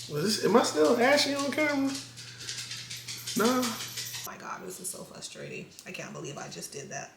Am I still ashy on camera? No. Oh my God, this is so frustrating. I can't believe I just did that.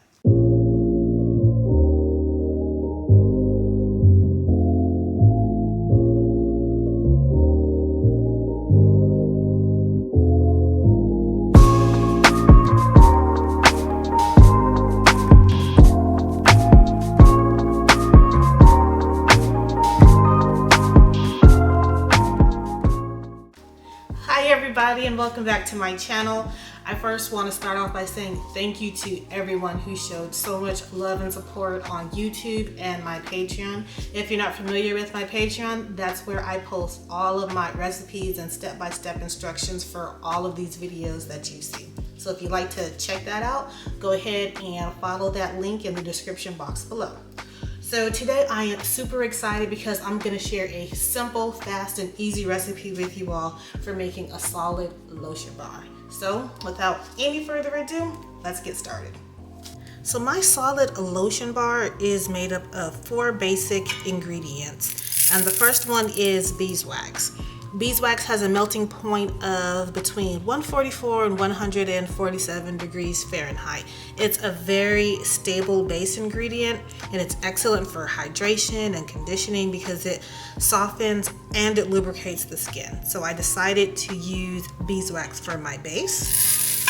Hi everybody, and welcome back to my channel. I first want to start off by saying thank you to everyone who showed so much love and support on YouTube and my Patreon. If you're not familiar with my Patreon, that's where I post all of my recipes and step-by-step instructions for all of these videos that you see. So if you'd like to check that out, go ahead and follow that link in the description box below. So today I am super excited because I'm going to share a simple, fast, and easy recipe with you all for making a solid lotion bar. So without any further ado, let's get started. So my solid lotion bar is made up of 4 basic ingredients, and the first one is beeswax. Beeswax has a melting point of between 144 and 147 degrees Fahrenheit. It's a very stable base ingredient, and it's excellent for hydration and conditioning because it softens and it lubricates the skin. So I decided to use beeswax for my base.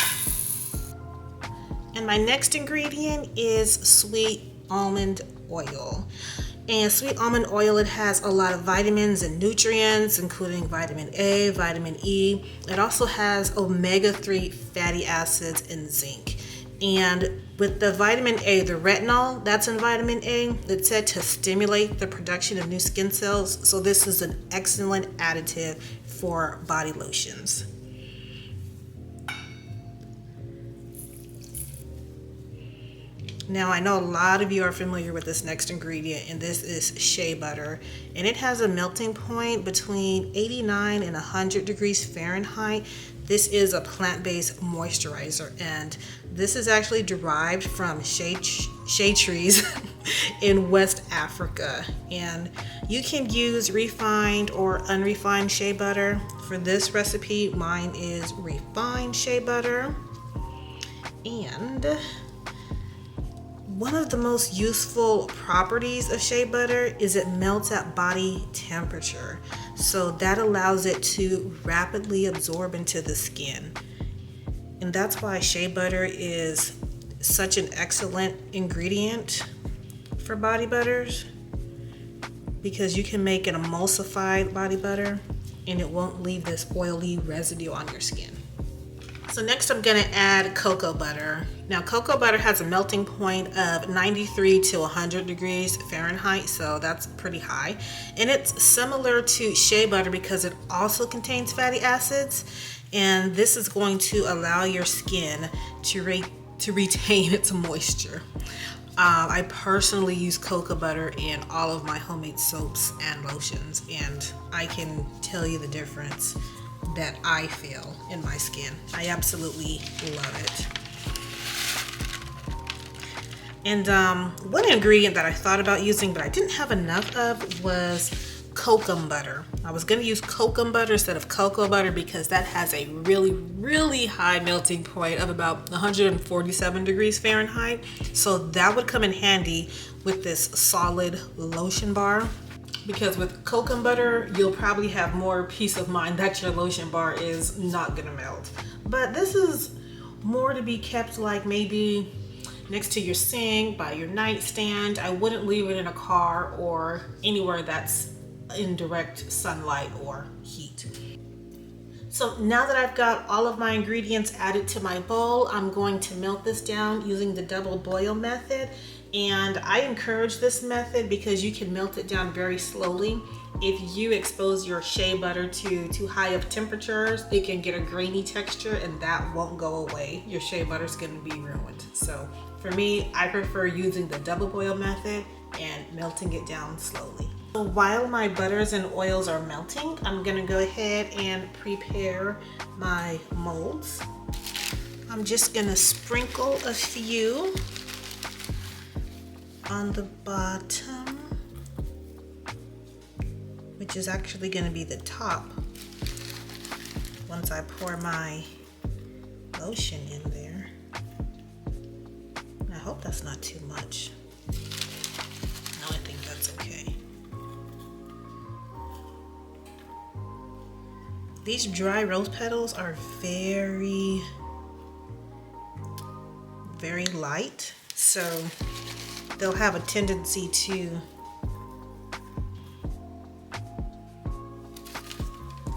And my next ingredient is sweet almond oil. And sweet almond oil, it has a lot of vitamins and nutrients, including vitamin A, vitamin E. It also has omega-3 fatty acids and zinc. And with the vitamin A, the retinol that's in vitamin A, it's said to stimulate the production of new skin cells. So this is an excellent additive for body lotions. Now I know a lot of you are familiar with this next ingredient, and this is shea butter, and it has a melting point between 89 and 100 degrees Fahrenheit. This is a plant-based moisturizer, and this is actually derived from shea trees in West Africa. And you can use refined or unrefined shea butter. For this recipe, mine is refined shea butter. And one of the most useful properties of shea butter is it melts at body temperature. So that allows it to rapidly absorb into the skin. And that's why shea butter is such an excellent ingredient for body butters, because you can make an emulsified body butter and it won't leave this oily residue on your skin. So next I'm gonna add cocoa butter. Now cocoa butter has a melting point of 93 to 100 degrees Fahrenheit, so that's pretty high. And it's similar to shea butter because it also contains fatty acids, and this is going to allow your skin to retain its moisture. I personally use cocoa butter in all of my homemade soaps and lotions, and I can tell you the difference that I feel in my skin. I absolutely love it. And one ingredient that I thought about using but I didn't have enough of was kokum butter. I was going to use kokum butter instead of cocoa butter because that has a really high melting point of about 147 degrees Fahrenheit. So that would come in handy with this solid lotion bar. Because with kokum butter, you'll probably have more peace of mind that your lotion bar is not gonna melt. But this is more to be kept like maybe next to your sink, by your nightstand. I wouldn't leave it in a car or anywhere that's in direct sunlight or heat. So now that I've got all of my ingredients added to my bowl, I'm going to melt this down using the double boil method. And I encourage this method because you can melt it down very slowly. If you expose your shea butter to too high of temperatures, it can get a grainy texture and that won't go away. Your shea butter's gonna be ruined. So for me, I prefer using the double boil method and melting it down slowly. So while my butters and oils are melting, I'm gonna go ahead and prepare my molds. I'm just gonna sprinkle a few on the bottom, which is actually going to be the top once I pour my lotion in there. I hope that's not too much. No, I think that's okay. These dry rose petals are very, very light, so they'll have a tendency to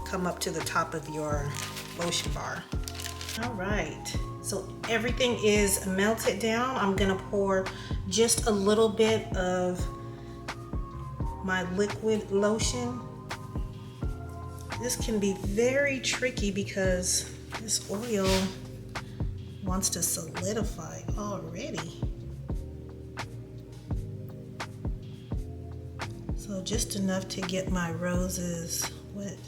come up to the top of your lotion bar. All right, so everything is melted down. I'm gonna pour just a little bit of my liquid lotion. This can be very tricky because this oil wants to solidify already. So just enough to get my roses wet.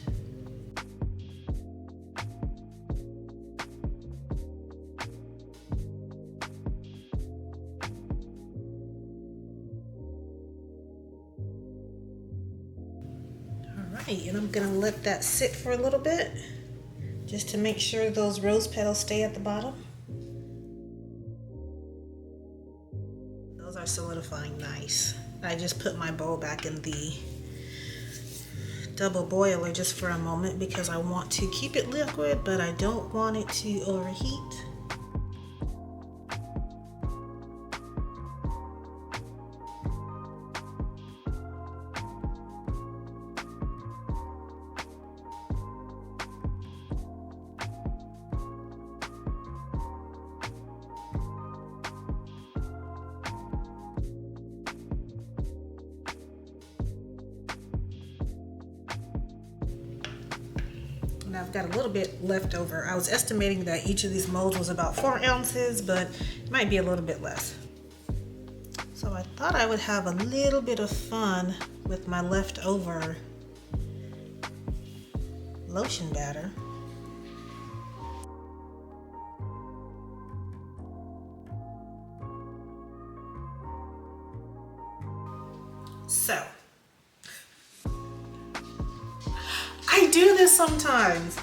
And I'm gonna let that sit for a little bit just to make sure those rose petals stay at the bottom. Those are solidifying nice. I just put my bowl back in the double boiler just for a moment because I want to keep it liquid, but I don't want it to overheat. I've got a little bit left over. I was estimating that each of these molds was about 4 ounces, but it might be a little bit less. So I thought I would have a little bit of fun with my leftover lotion batter. So I do this sometimes.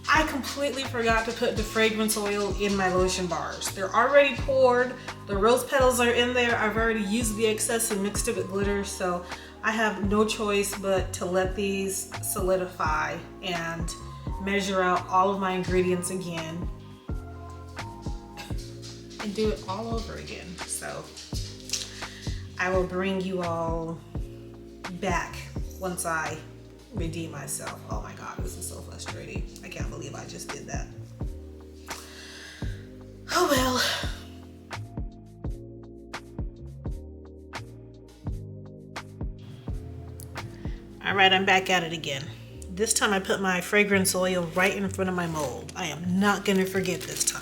I completely forgot to put the fragrance oil in my lotion bars. They're already poured. The rose petals are in there. I've already used the excess and mixed it with glitter, so I have no choice but to let these solidify and measure out all of my ingredients again and do it all over again. So I will bring you all back once I redeem myself. Oh my God, this is so frustrating. I can't believe I just did that. Oh well. All right, I'm back at it again. This time I put my fragrance oil right in front of my mold. I am not gonna forget this time.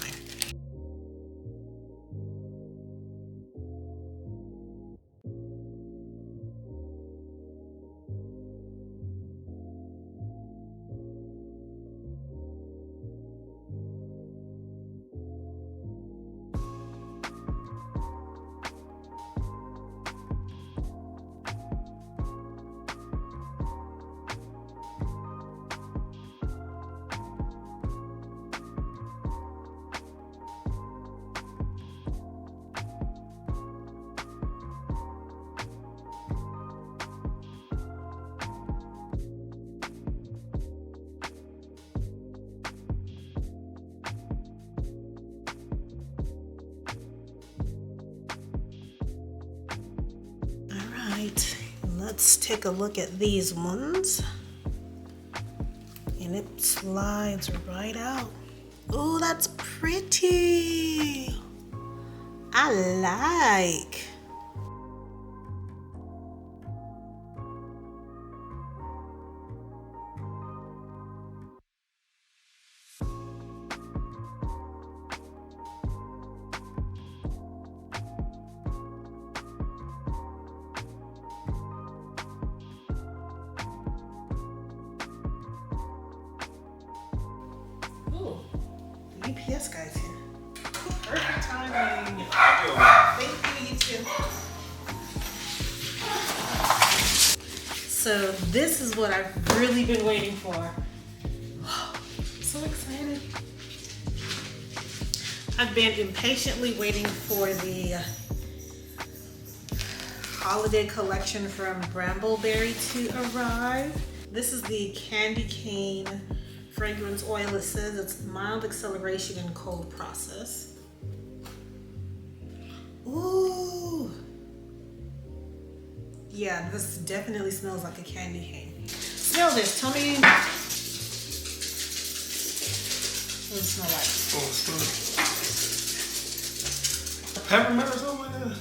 Let's take a look at these ones. And it slides right out. Oh, that's pretty. I like. UPS guy's here. Perfect timing. Thank you, you too. So this is what I've really been waiting for. I'm so so excited. I've been impatiently waiting for the holiday collection from Brambleberry to arrive. This is the Candy Cane fragrance oil. It says it's mild acceleration and cold process. Ooh. Yeah, this definitely smells like a candy cane. Smell this. Tell me what does it smell like? Oh, it's peppermint or something like that?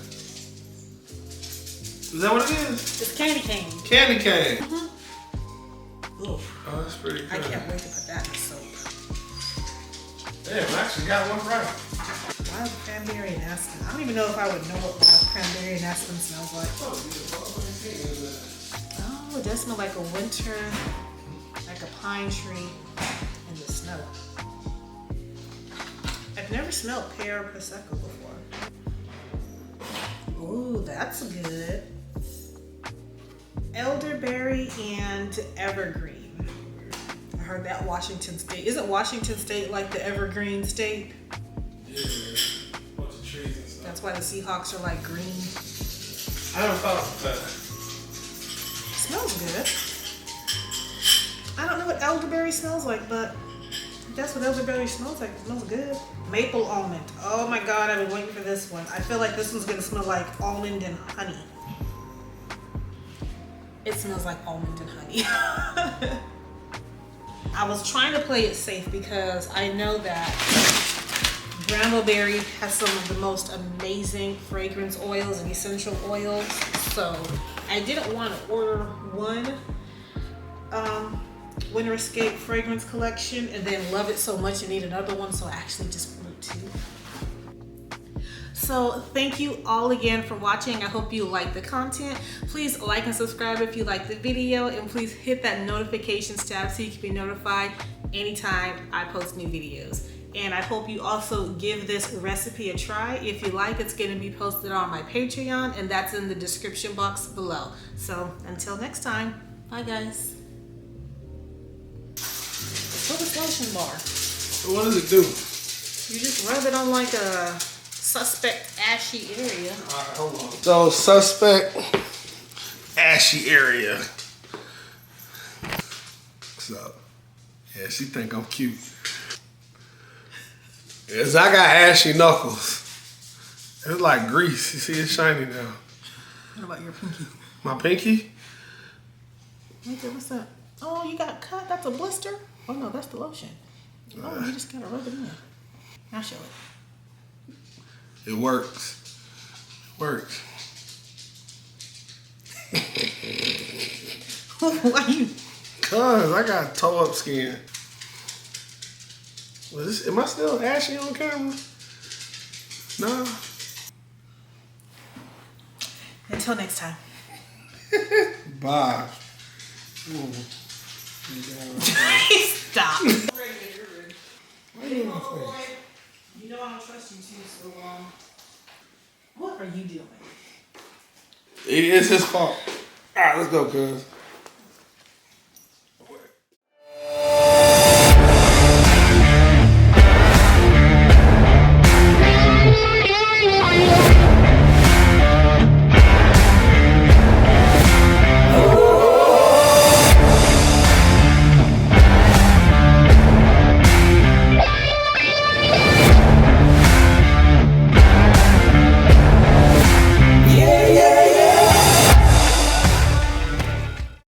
Is that what it is? It's candy cane. Candy cane. Oof. Oh, that's pretty good. I can't wait to put that in soap. Damn, I actually got one right. Wild cranberry and aspen. I don't even know if I would know what wild cranberry and aspen smells like. Oh, it does smell like a winter, like a pine tree in the snow. I've never smelled pear or prosecco before. Ooh, that's good. Elderberry and evergreen. I heard that Washington State. Isn't Washington State like the evergreen state? Yeah, bunch of trees and stuff. That's why the Seahawks are like green. I never thought of that. Smells good. I don't know what elderberry smells like, but that's what elderberry smells like. It smells good. Maple almond. Oh my God, I've been waiting for this one. I feel like this one's gonna smell like almond and honey. It smells like almond and honey. I was trying to play it safe because I know that Brambleberry has some of the most amazing fragrance oils and essential oils. So I didn't want to order one Winter Escape fragrance collection and then love it so much and need another one. So I actually just ordered 2. So thank you all again for watching. I hope you like the content. Please like and subscribe if you like the video, and please hit that notifications tab so you can be notified anytime I post new videos. And I hope you also give this recipe a try. If you like, it's going to be posted on my Patreon, and that's in the description box below. So until next time, bye guys. What's this lotion bar? What does it do? You just rub it on like a suspect ashy area. Alright, hold on. So, suspect ashy area. What's up? Yeah, she think I'm cute. Yes, I got ashy knuckles. It's like grease. You see, it's shiny now. What about your pinky? My pinky? Okay, what's that? Oh, you got cut? That's a blister? Oh no, that's the lotion. Oh, you just gotta rub it in. I'll show it. It works. It works. Why you? Cause I got toe up skin. Am I still ashy on camera? No. Until next time. Bye. Stop. Why you in my face? You know I don't trust you too, so what are you doing? It's his fault. Alright, let's go, cuz.